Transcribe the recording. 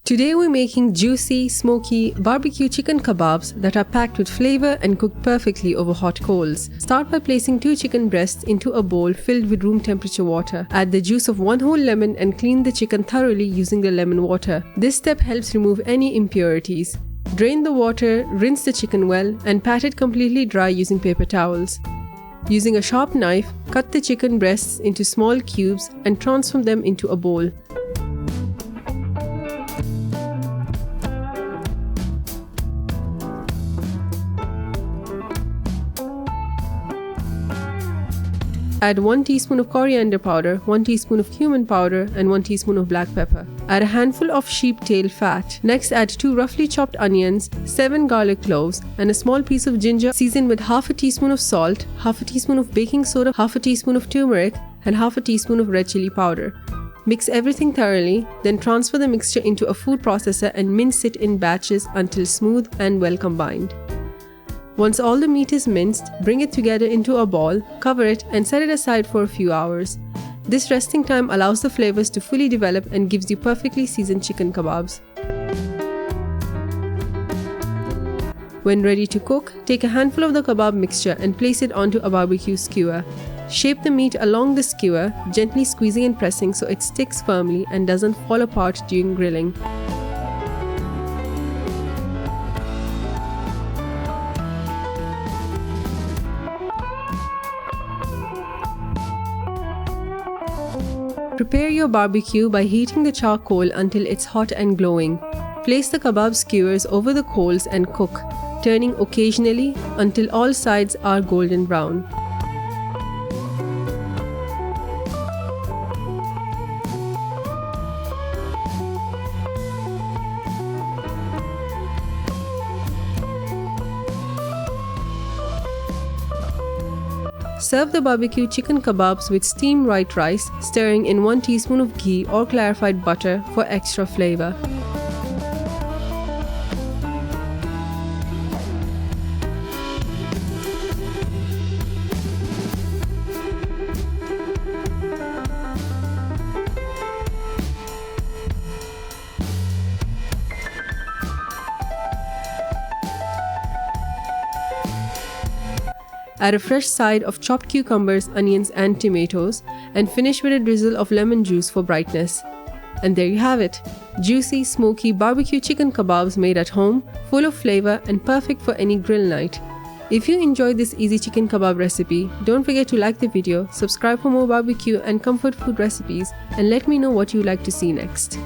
Today we're making juicy, smoky barbecue chicken kebabs that are packed with flavor and cooked perfectly over hot coals. Start by placing 2 chicken breasts into a bowl filled with room temperature water. Add the juice of 1 whole lemon and clean the chicken thoroughly using the lemon water. This step helps remove any impurities. Drain the water, rinse the chicken well, and pat it completely dry using paper towels. Using a sharp knife, cut the chicken breasts into small cubes and transform them into a bowl. Add 1 teaspoon of coriander powder, 1 teaspoon of cumin powder, and 1 teaspoon of black pepper. Add a handful of sheep tail fat. Next, add 2 roughly chopped onions, 7 garlic cloves, and a small piece of ginger. Season with half a teaspoon of salt, half a teaspoon of baking soda, half a teaspoon of turmeric, and half a teaspoon of red chili powder. Mix everything thoroughly, then transfer the mixture into a food processor and mince it in batches until smooth and well combined. Once all the meat is minced, bring it together into a ball, cover it, and set it aside for a few hours. This resting time allows the flavors to fully develop and gives you perfectly seasoned chicken kebabs. When ready to cook, take a handful of the kebab mixture and place it onto a barbecue skewer. Shape the meat along the skewer, gently squeezing and pressing so it sticks firmly and doesn't fall apart during grilling. Prepare your barbecue by heating the charcoal until it's hot and glowing. Place the kebab skewers over the coals and cook, turning occasionally until all sides are golden brown. Serve the barbecue chicken kebabs with steamed white rice, stirring in 1 teaspoon of ghee or clarified butter for extra flavor. Add a fresh side of chopped cucumbers, onions, and tomatoes, and finish with a drizzle of lemon juice for brightness. And there you have it! Juicy, smoky barbecue chicken kebabs made at home, full of flavor and perfect for any grill night. If you enjoyed this easy chicken kebab recipe, don't forget to like the video, subscribe for more barbecue and comfort food recipes, and let me know what you'd like to see next.